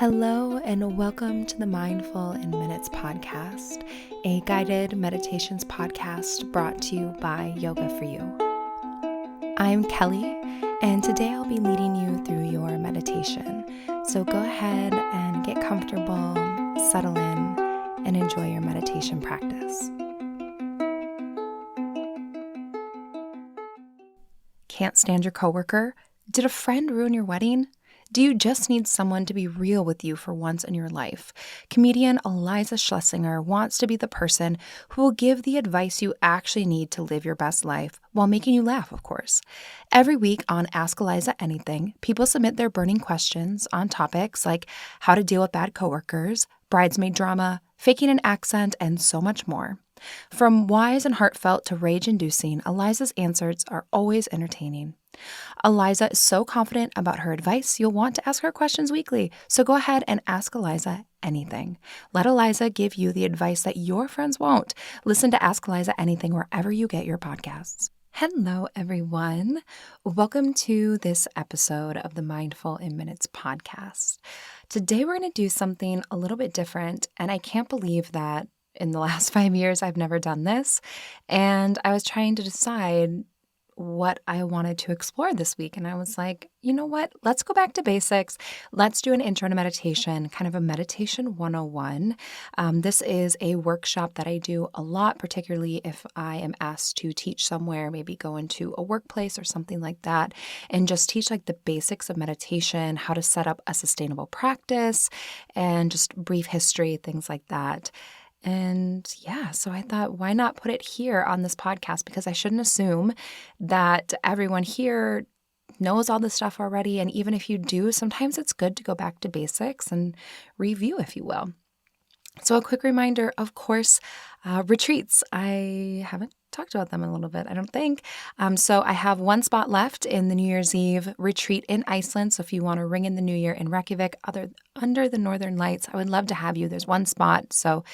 Hello and welcome to the Mindful in Minutes podcast, a guided meditations podcast brought to you by Yoga for You. I'm Kelly, and today I'll be leading you through your meditation. So go ahead and get comfortable, settle in, and enjoy your meditation practice. Can't stand your coworker? Did a friend ruin your wedding? Do you just need someone to be real with you for once in your life? Comedian Eliza Schlesinger wants to be the person who will give the advice you actually need to live your best life while making you laugh, of course. Every week on Ask Eliza Anything, people submit their burning questions on topics like how to deal with bad coworkers, bridesmaid drama, faking an accent, and so much more. From wise and heartfelt to rage-inducing, Eliza's answers are always entertaining. Eliza is so confident about her advice, you'll want to ask her questions weekly. So go ahead and ask Eliza anything. Let Eliza give you the advice that your friends won't. Listen to Ask Eliza Anything wherever you get your podcasts. Hello, everyone. Welcome to this episode of the Mindful in Minutes podcast. Today, we're going to do something a little bit different, and I can't believe that in the last 5 years, I've never done this. And I was trying to decide what I wanted to explore this week. And I was like, you know what? Let's go back to basics. Let's do an intro to meditation, kind of a meditation 101. This is a workshop that I do a lot, particularly if I am asked to teach somewhere, maybe go into a workplace or something like that, and just teach like the basics of meditation, how to set up a sustainable practice, and just brief history, things like that. And yeah, so I thought, why not put it here on this podcast? Because I shouldn't assume that everyone here knows all this stuff already. And even if you do, sometimes it's good to go back to basics and review, if you will. So a quick reminder, of course, retreats. I haven't talked about them a little bit, I don't think. So I have one spot left in the New Year's Eve retreat in Iceland. So if you want to ring in the new year in Reykjavik, under the Northern Lights, I would love to have you. There's one spot. So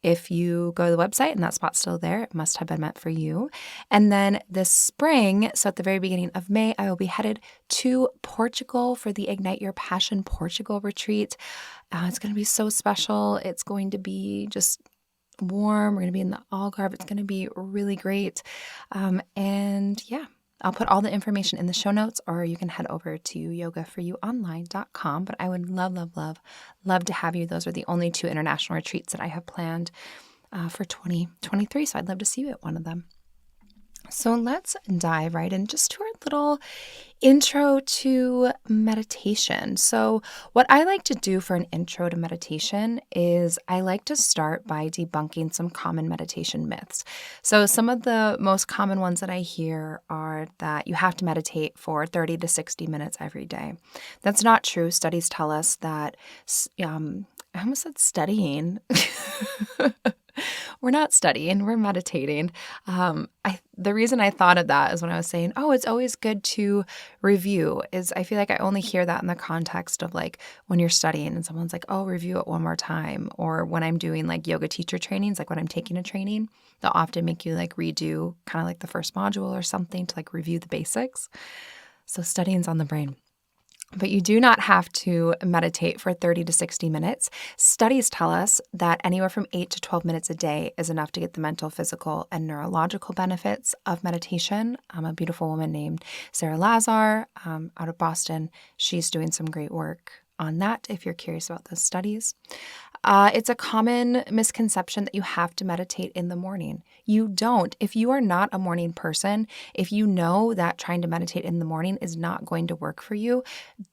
if you go to the website and that spot's still there, it must have been meant for you. And then this spring, so at the very beginning of May, I will be headed to Portugal for the Ignite Your Passion Portugal retreat. It's going to be so special. It's going to be just warm. We're going to be in the Algarve. It's going to be really great. And yeah, I'll put all the information in the show notes, or you can head over to yogaforyouonline.com. But I would love to have you. Those are the only 2 international retreats that I have planned for 2023. So I'd love to see you at one of them. So let's dive right in just to our little intro to meditation. So what I like to do for an intro to meditation is I like to start by debunking some common meditation myths. So some of the most common ones that I hear are that you have to meditate for 30 to 60 minutes every day. That's not true. Studies tell us that, I almost said studying. We're not studying, we're meditating. The reason I thought of that is when I was saying, it's always good to review, is I feel like I only hear that in the context of like when you're studying and someone's like, review it one more time. Or when I'm doing like yoga teacher trainings, like when I'm taking a training, they'll often make you like redo kind of like the first module or something to like review the basics. So studying's on the brain. But you do not have to meditate for 30 to 60 minutes. Studies tell us that anywhere from 8 to 12 minutes a day is enough to get the mental, physical, and neurological benefits of meditation. A beautiful woman named Sarah Lazar out of Boston. She's doing some great work on that if you're curious about those studies. It's a common misconception that you have to meditate in the morning. You don't. If you are not a morning person, if you know that trying to meditate in the morning is not going to work for you,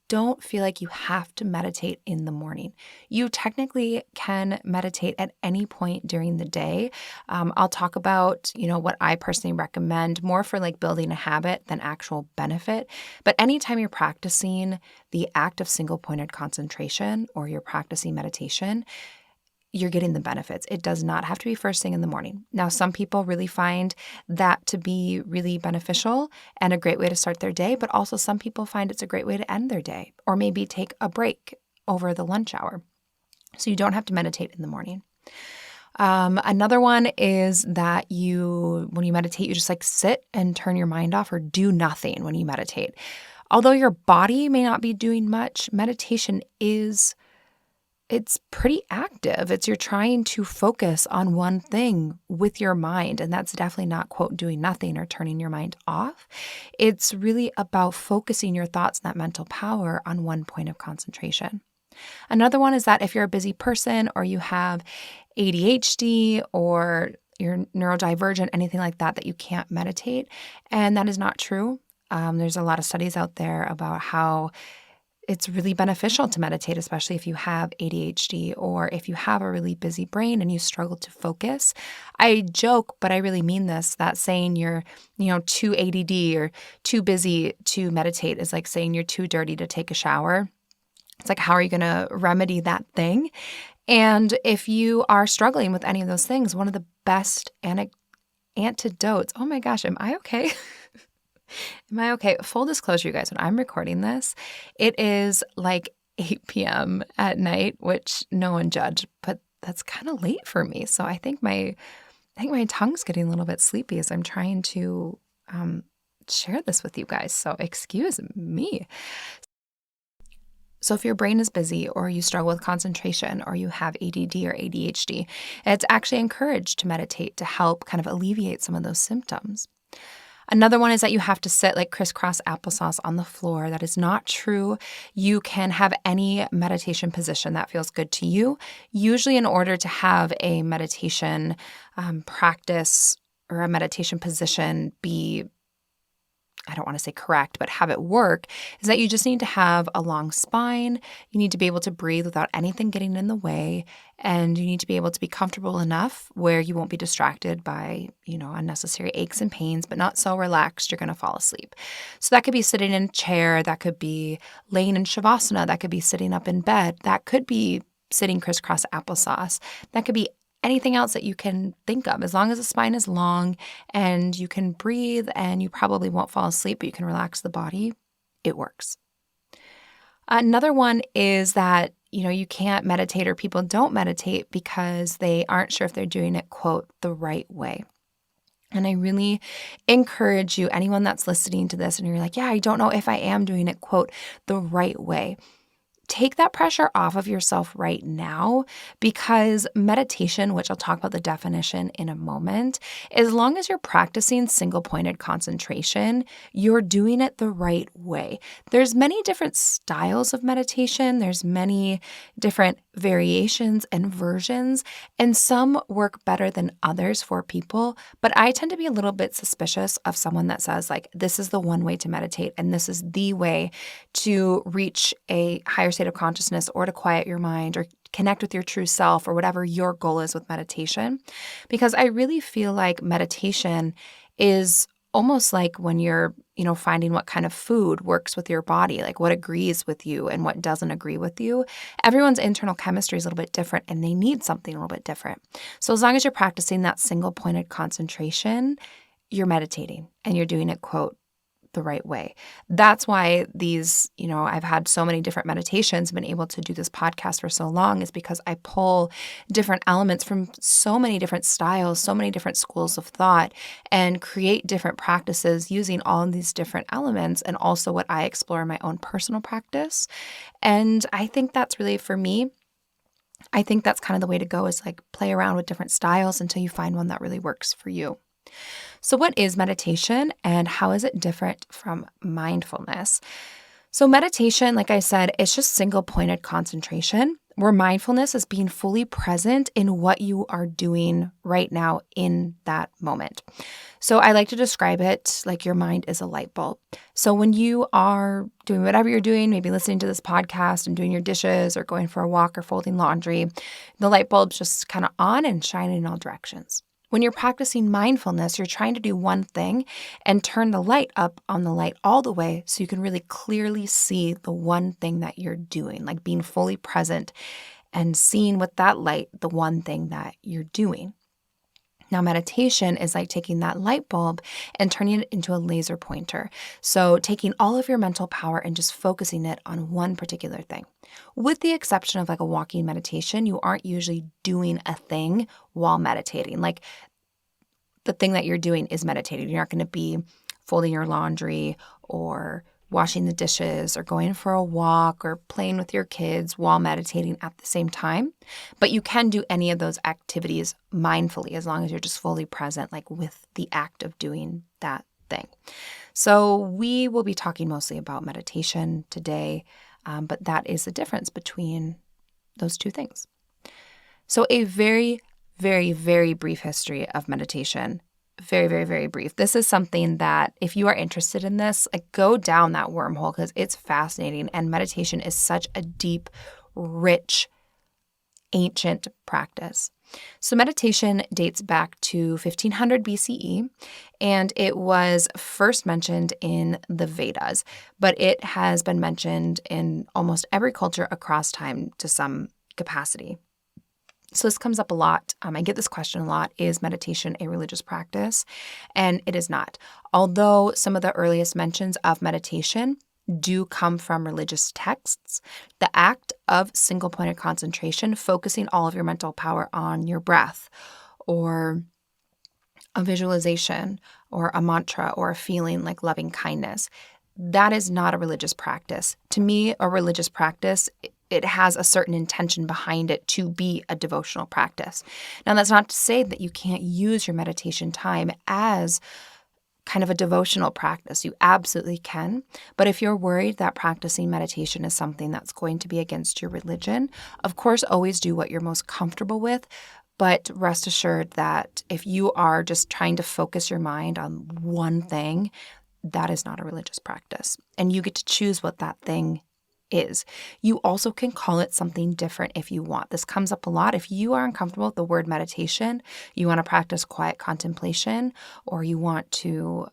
don't feel like you have to meditate in the morning. You technically can meditate at any point during the day. I'll talk about, what I personally recommend more for like building a habit than actual benefit. But anytime you're practicing the act of single-pointed concentration or you're practicing meditation, you're getting the benefits. It does not have to be first thing in the morning. Now, some people really find that to be really beneficial and a great way to start their day, but also some people find it's a great way to end their day or maybe take a break over the lunch hour. So you don't have to meditate in the morning. Another one is that when you meditate, you just like sit and turn your mind off or do nothing when you meditate. Although your body may not be doing much, meditation is it's pretty active. You're trying to focus on one thing with your mind. And that's definitely not, quote, doing nothing or turning your mind off. It's really about focusing your thoughts and that mental power on one point of concentration. Another one is that if you're a busy person or you have ADHD or you're neurodivergent, anything like that, that you can't meditate. And that is not true. There's a lot of studies out there about how it's really beneficial to meditate, especially if you have ADHD or if you have a really busy brain and you struggle to focus. I joke, but I really mean this, that saying you're, too ADD or too busy to meditate is like saying you're too dirty to take a shower. It's like, how are you going to remedy that thing? And if you are struggling with any of those things, one of the best antidotes, oh my gosh, am I okay? Am I okay? Full disclosure, you guys, when I'm recording this, it is like 8 p.m. at night, which no one judge, but that's kind of late for me. So I think my tongue's getting a little bit sleepy as I'm trying to share this with you guys. So excuse me. So if your brain is busy or you struggle with concentration or you have ADD or ADHD, it's actually encouraged to meditate to help kind of alleviate some of those symptoms. Another one is that you have to sit like crisscross applesauce on the floor. That is not true. You can have any meditation position that feels good to you. Usually in order to have a meditation practice or a meditation position be, I don't want to say correct, but have it work, is that you just need to have a long spine. You need to be able to breathe without anything getting in the way. And you need to be able to be comfortable enough where you won't be distracted by, unnecessary aches and pains, but not so relaxed you're going to fall asleep. So that could be sitting in a chair. That could be laying in shavasana. That could be sitting up in bed. That could be sitting crisscross applesauce. That could be anything else that you can think of. As long as the spine is long and you can breathe and you probably won't fall asleep, but you can relax the body, it works. Another one is that, you can't meditate or people don't meditate because they aren't sure if they're doing it, quote, the right way. And I really encourage you, anyone that's listening to this and you're like, yeah, I don't know if I am doing it, quote, the right way. Take that pressure off of yourself right now, because meditation, which I'll talk about the definition in a moment, as long as you're practicing single-pointed concentration, you're doing it the right way. There's many different styles of meditation. There's many different variations and versions, and some work better than others for people. But I tend to be a little bit suspicious of someone that says, like, this is the one way to meditate, and this is the way to reach a higher state of consciousness or to quiet your mind or connect with your true self or whatever your goal is with meditation. Because I really feel like meditation is almost like when you're, finding what kind of food works with your body, like what agrees with you and what doesn't agree with you. Everyone's internal chemistry is a little bit different and they need something a little bit different. So as long as you're practicing that single-pointed concentration, you're meditating and you're doing it, quote, the right way. That's why these, I've had so many different meditations, been able to do this podcast for so long, is because I pull different elements from so many different styles, so many different schools of thought, and create different practices using all of these different elements and also what I explore in my own personal practice. And I think that's really, for me, I think that's kind of the way to go, is like play around with different styles until you find one that really works for you. So what is meditation and how is it different from mindfulness? So meditation, like I said, it's just single-pointed concentration, where mindfulness is being fully present in what you are doing right now in that moment. So I like to describe it like your mind is a light bulb. So when you are doing whatever you're doing, maybe listening to this podcast and doing your dishes or going for a walk or folding laundry, the light bulb's just kind of on and shining in all directions. When you're practicing mindfulness, you're trying to do one thing and turn the light up on the light all the way so you can really clearly see the one thing that you're doing, like being fully present and seeing with that light the one thing that you're doing. Now, meditation is like taking that light bulb and turning it into a laser pointer. So taking all of your mental power and just focusing it on one particular thing. With the exception of like a walking meditation, you aren't usually doing a thing while meditating. Like the thing that you're doing is meditating. You're not going to be folding your laundry or washing the dishes or going for a walk or playing with your kids while meditating at the same time. But you can do any of those activities mindfully as long as you're just fully present, like with the act of doing that thing. So we will be talking mostly about meditation today, but that is the difference between those two things. So a very, very, very brief history of meditation. Very, very, very brief. This is something that if you are interested in this, like go down that wormhole because it's fascinating. And meditation is such a deep, rich, ancient practice. So meditation dates back to 1500 BCE, and it was first mentioned in the Vedas, but it has been mentioned in almost every culture across time to some capacity. So this comes up a lot. I get this question a lot. Is meditation a religious practice? And it is not. Although some of the earliest mentions of meditation do come from religious texts, the act of single-pointed concentration, focusing all of your mental power on your breath or a visualization or a mantra or a feeling like loving kindness, that is not a religious practice. To me, a religious practice, it has a certain intention behind it to be a devotional practice. Now, that's not to say that you can't use your meditation time as kind of a devotional practice. You absolutely can. But if you're worried that practicing meditation is something that's going to be against your religion, of course, always do what you're most comfortable with. But rest assured that if you are just trying to focus your mind on one thing, that is not a religious practice. And you get to choose what that thing is. You also can call it something different if you want. This comes up a lot. If you are uncomfortable with the word meditation, you want to practice quiet contemplation, or you want to,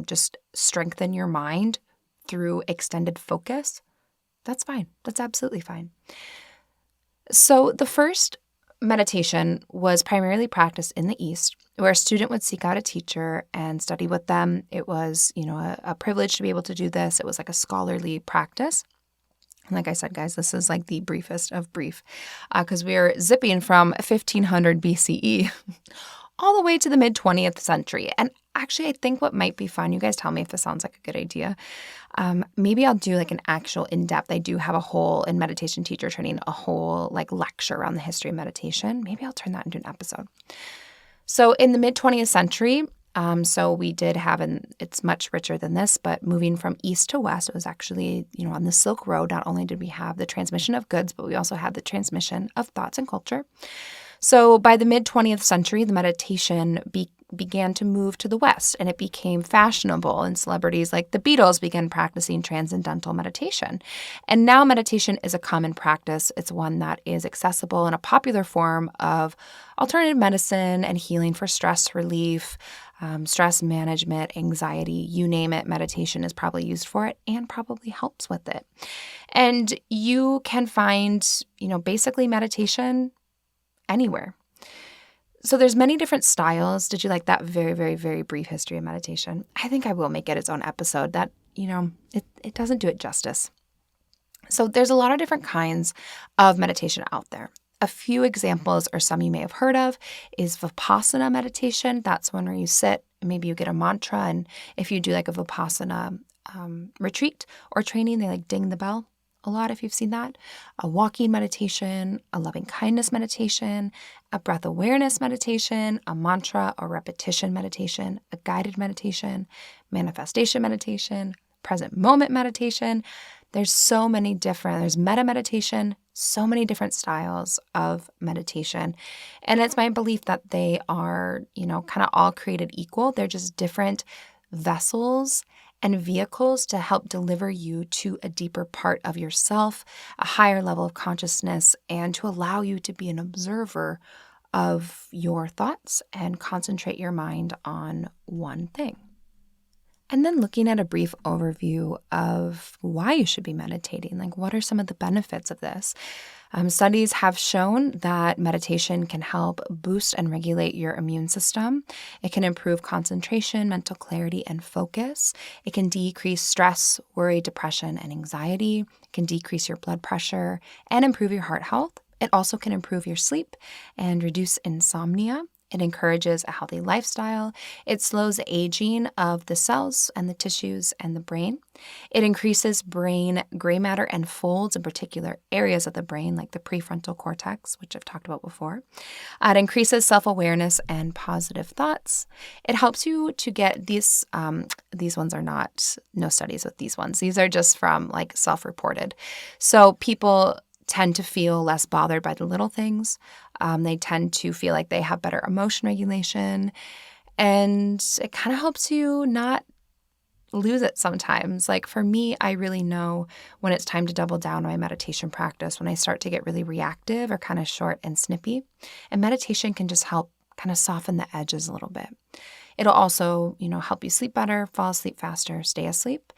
just strengthen your mind through extended focus, that's fine. That's absolutely fine. So the first meditation was primarily practiced in the East, where a student would seek out a teacher and study with them. It was, a privilege to be able to do this. It was like a scholarly practice. And like I said, guys, this is like the briefest of brief because we are zipping from 1500 BCE all the way to the mid-20th century. And actually, I think what might be fun, you guys tell me if this sounds like a good idea. Maybe I'll do like an actual in-depth. I do have a whole, in meditation teacher training, a whole like lecture around the history of meditation. Maybe I'll turn that into an episode. So in the mid-20th century, so we did have, and it's much richer than this, but moving from east to west, it was actually, on the Silk Road, not only did we have the transmission of goods, but we also had the transmission of thoughts and culture. So by the mid-20th century, the meditation began to move to the West, and it became fashionable, and celebrities like the Beatles began practicing transcendental meditation. And now meditation is a common practice. It's one that is accessible and a popular form of alternative medicine and healing for stress relief, stress management, anxiety, you name it, meditation is probably used for it and probably helps with it. And you can find, basically meditation anywhere. So there's many different styles. Did you like that very, very, very brief history of meditation? I think I will make it its own episode. That, it doesn't do it justice. So there's a lot of different kinds of meditation out there. A few examples, or some you may have heard of, is Vipassana meditation. That's one where you sit, maybe you get a mantra, and if you do like a Vipassana retreat or training, they like ding the bell a lot if you've seen that. A walking meditation, a loving kindness meditation, a breath awareness meditation, a mantra or repetition meditation, a guided meditation, manifestation meditation, present moment meditation. There's so many different, there's metta meditation, so many different styles of meditation. And it's my belief that they are, kind of all created equal. They're just different vessels and vehicles to help deliver you to a deeper part of yourself, a higher level of consciousness, and to allow you to be an observer of your thoughts and concentrate your mind on one thing. And then looking at a brief overview of why you should be meditating, like what are some of the benefits of this? Studies have shown that meditation can help boost and regulate your immune system. It can improve concentration, mental clarity, and focus. It can decrease stress, worry, depression, and anxiety. It can decrease your blood pressure and improve your heart health. It also can improve your sleep and reduce insomnia. It encourages a healthy lifestyle. It slows aging of the cells and the tissues and the brain. It increases brain gray matter and folds in particular areas of the brain, like the prefrontal cortex, which I've talked about before. It increases self-awareness and positive thoughts. It helps you to get these ones are not, no studies with these ones. These are just from like self-reported. So people tend to feel less bothered by the little things. They tend to feel like they have better emotion regulation, and it kind of helps you not lose it sometimes. Like for me, I really know when it's time to double down on my meditation practice, when I start to get really reactive or kind of short and snippy. And meditation can just help kind of soften the edges a little bit. It'll also, help you sleep better, fall asleep faster, stay asleep.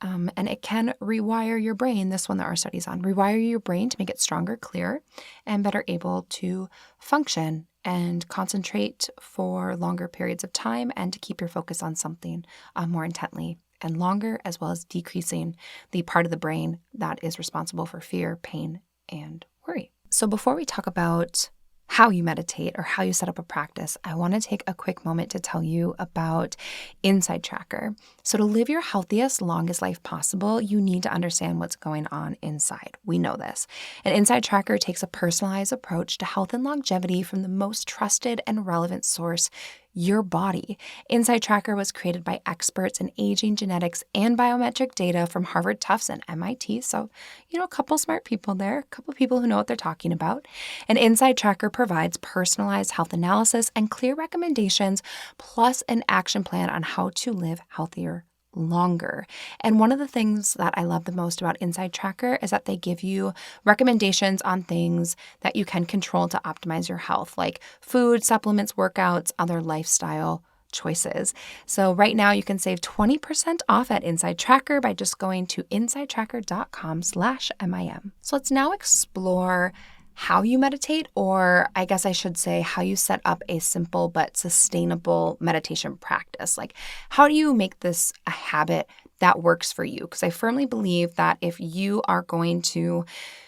And it can rewire your brain, this one there are studies on, rewire your brain to make it stronger, clearer, and better able to function and concentrate for longer periods of time and to keep your focus on something more intently and longer, as well as decreasing the part of the brain that is responsible for fear, pain, and worry. So before we talk about how you meditate or how you set up a practice, I want to take a quick moment to tell you about Inside Tracker. So to live your healthiest, longest life possible, you need to understand what's going on inside. We know this. And Inside Tracker takes a personalized approach to health and longevity from the most trusted and relevant source, your body. Inside Tracker was created by experts in aging, genetics, and biometric data from Harvard, Tufts, and MIT. So, a couple smart people there, a couple people who know what they're talking about. And Inside Tracker provides personalized health analysis and clear recommendations, plus an action plan on how to live healthier longer. And one of the things that I love the most about Inside Tracker is that they give you recommendations on things that you can control to optimize your health, like food, supplements, workouts, other lifestyle choices. So right now you can save 20% off at Inside Tracker by just going to insidetracker.com/MIM. So let's now explore how you meditate, or I guess I should say how you set up a simple but sustainable meditation practice. Like, how do you make this a habit that works for you? Because I firmly believe that if you are going to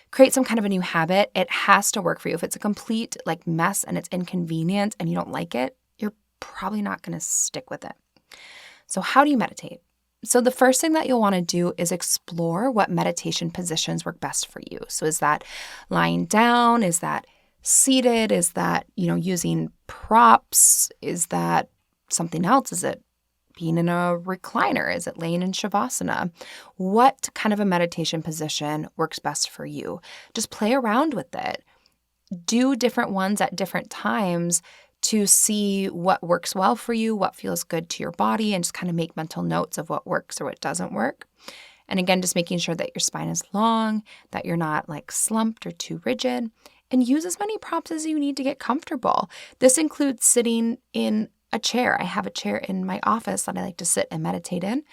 create some kind of a new habit, it has to work for you. If it's a complete mess and it's inconvenient and you don't like it, you're probably not going to stick with it. So how do you meditate? So the first thing that you'll want to do is explore what meditation positions work best for you. So is that lying down? Is that seated? Is that, using props? Is that something else? Is it being in a recliner? Is it laying in Shavasana? What kind of a meditation position works best for you? Just play around with it. Do different ones at different times to see what works well for you, what feels good to your body, and just kind of make mental notes of what works or what doesn't work. And again, just making sure that your spine is long, that you're not slumped or too rigid, and use as many props as you need to get comfortable. This includes sitting in a chair. I have a chair in my office that I like to sit and meditate in.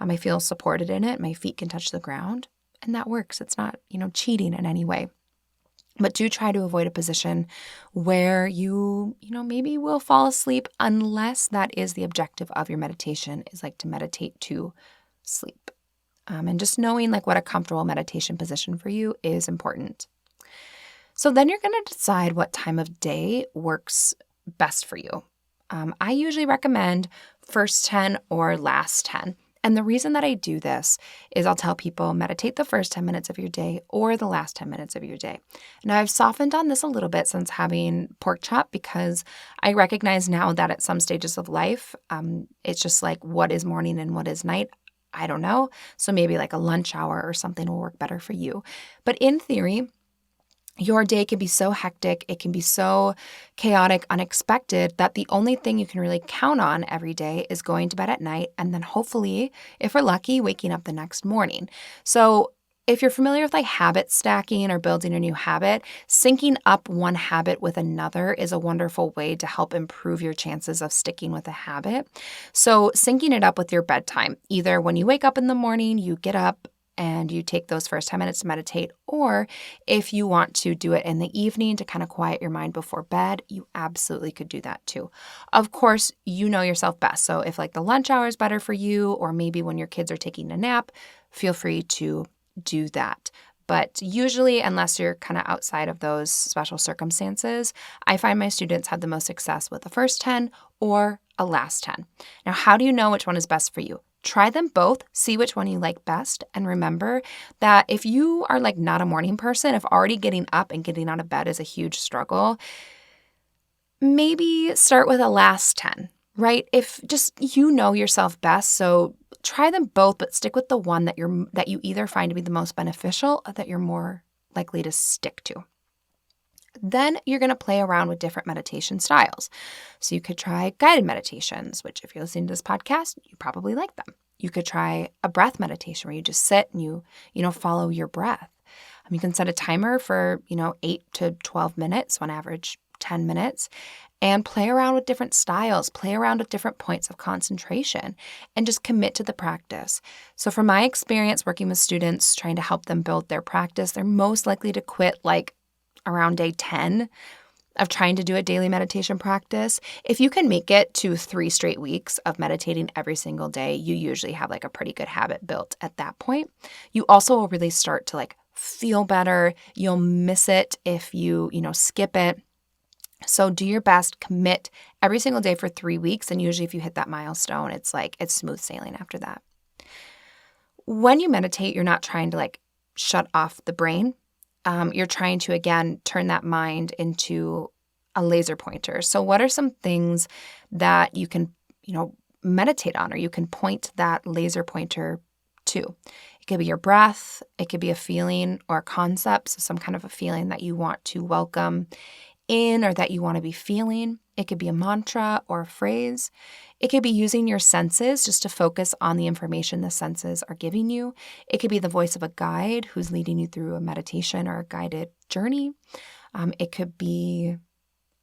I feel supported in it. My feet can touch the ground, and that works. It's not, cheating in any way. But do try to avoid a position where you maybe will fall asleep, unless that is the objective of your meditation, is to meditate to sleep. And just knowing what a comfortable meditation position for you is important. So then you're going to decide what time of day works best for you. I usually recommend first 10 or last 10. And the reason that I do this is I'll tell people meditate the first 10 minutes of your day or the last 10 minutes of your day. Now, I've softened on this a little bit since having pork chop, because I recognize now that at some stages of life, it's just what is morning and what is night? I don't know. So maybe a lunch hour or something will work better for you. But in theory, your day can be so hectic, it can be so chaotic, unexpected, that the only thing you can really count on every day is going to bed at night and then hopefully, if we're lucky, waking up the next morning. So if you're familiar with habit stacking or building a new habit, syncing up one habit with another is a wonderful way to help improve your chances of sticking with a habit. So syncing it up with your bedtime, either when you wake up in the morning, you get up and you take those first 10 minutes to meditate, or if you want to do it in the evening to kind of quiet your mind before bed, you absolutely could do that too. Of course, you know yourself best. So if the lunch hour is better for you, or maybe when your kids are taking a nap, feel free to do that. But usually, unless you're kind of outside of those special circumstances, I find my students have the most success with the first 10 or a last 10. Now, how do you know which one is best for you? Try them both, see which one you like best, and remember that if you are like not a morning person, if already getting up and getting out of bed is a huge struggle, maybe start with a last 10, right? If just you know yourself best, so try them both, but stick with the one that you either find to be the most beneficial or that you're more likely to stick to. Then you're going to play around with different meditation styles. So you could try guided meditations, which if you're listening to this podcast, you probably like them. You could try a breath meditation where you just sit and you follow your breath. You can set a timer for, 8 to 12 minutes, on average 10 minutes, and play around with different styles, play around with different points of concentration, and just commit to the practice. So from my experience working with students, trying to help them build their practice, they're most likely to quit like around day 10 of trying to do a daily meditation practice. If you can make it to 3 straight weeks of meditating every single day, you usually have like a pretty good habit built at that point. You also will really start to like feel better. You'll miss it if you skip it. So do your best, commit every single day for 3 weeks. And usually if you hit that milestone, it's smooth sailing after that. When you meditate, you're not trying to like shut off the brain. You're trying to, again, turn that mind into a laser pointer. So what are some things that you can, meditate on, or you can point that laser pointer to? It could be your breath. It could be a feeling or a concept, so some kind of a feeling that you want to welcome in or that you want to be feeling. It could be a mantra or a phrase. It could be using your senses just to focus on the information the senses are giving you. It could be the voice of a guide who's leading you through a meditation or a guided journey. It could be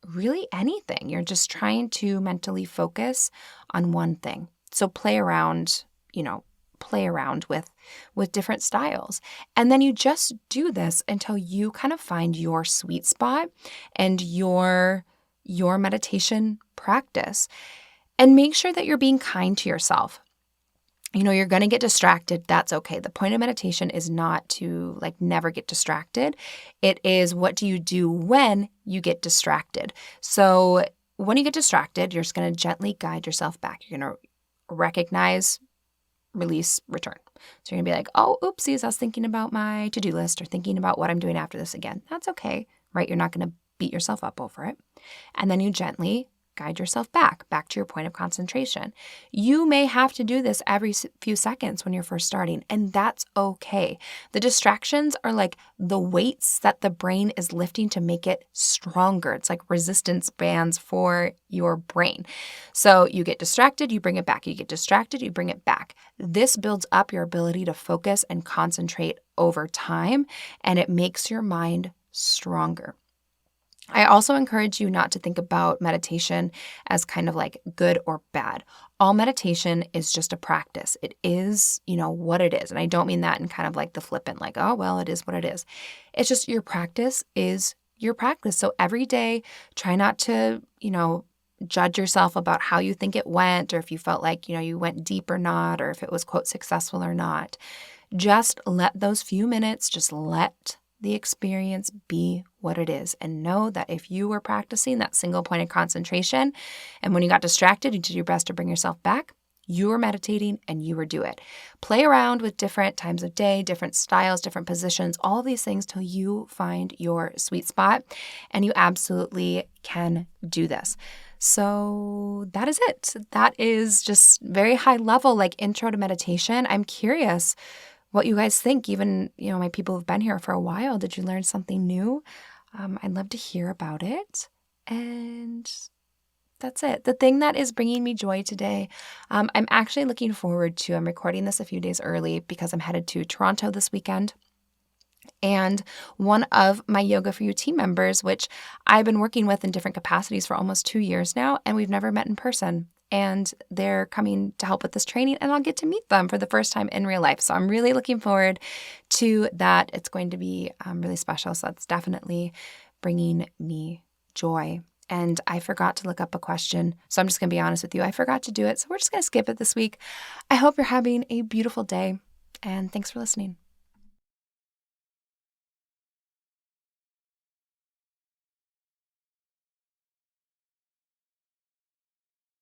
really anything. You're just trying to mentally focus on one thing. So play around with different styles. And then you just do this until you kind of find your sweet spot and your meditation practice. And make sure that you're being kind to yourself. You're going to get distracted. That's okay. The point of meditation is not to never get distracted. It is, what do you do when you get distracted? So when you get distracted, you're just going to gently guide yourself back. You're going to recognize, release, return. So you're going to be like, oh, oopsies, I was thinking about my to-do list or thinking about what I'm doing after this again. That's okay, right? You're not going to beat yourself up over it. And then you gently guide yourself back to your point of concentration. You may have to do this every few seconds when you're first starting, and that's okay. The distractions are like the weights that the brain is lifting to make it stronger. It's like resistance bands for your brain. So you get distracted, you bring it back. You get distracted, you bring it back. This builds up your ability to focus and concentrate over time, and it makes your mind stronger. I also encourage you not to think about meditation as kind of like good or bad. All meditation is just a practice. It is, what it is. And I don't mean that in kind of like the flippant, like, oh, well, it is what it is. It's just your practice is your practice. So every day, try not to, judge yourself about how you think it went, or if you felt like, you went deep or not, or if it was, quote, successful or not. Just let those few minutes, just let the experience be what it is, and know that if you were practicing that single point of concentration and when you got distracted, you did your best to bring yourself back, you were meditating and you were doing it. Play around with different times of day, different styles, different positions, all of these things till you find your sweet spot, and you absolutely can do this. So that is it. That is just very high level, like intro to meditation. I'm curious what you guys think. Even, my people who've been here for a while, did you learn something new? I'd love to hear about it. And that's it. The thing that is bringing me joy today, I'm actually looking forward to, I'm recording this a few days early because I'm headed to Toronto this weekend. And one of my Yoga For You team members, which I've been working with in different capacities for almost 2 years now, and we've never met in person. And they're coming to help with this training, and I'll get to meet them for the first time in real life. So I'm really looking forward to that. It's going to be really special. So that's definitely bringing me joy. And I forgot to look up a question. So I'm just going to be honest with you. I forgot to do it. So we're just going to skip it this week. I hope you're having a beautiful day, and thanks for listening.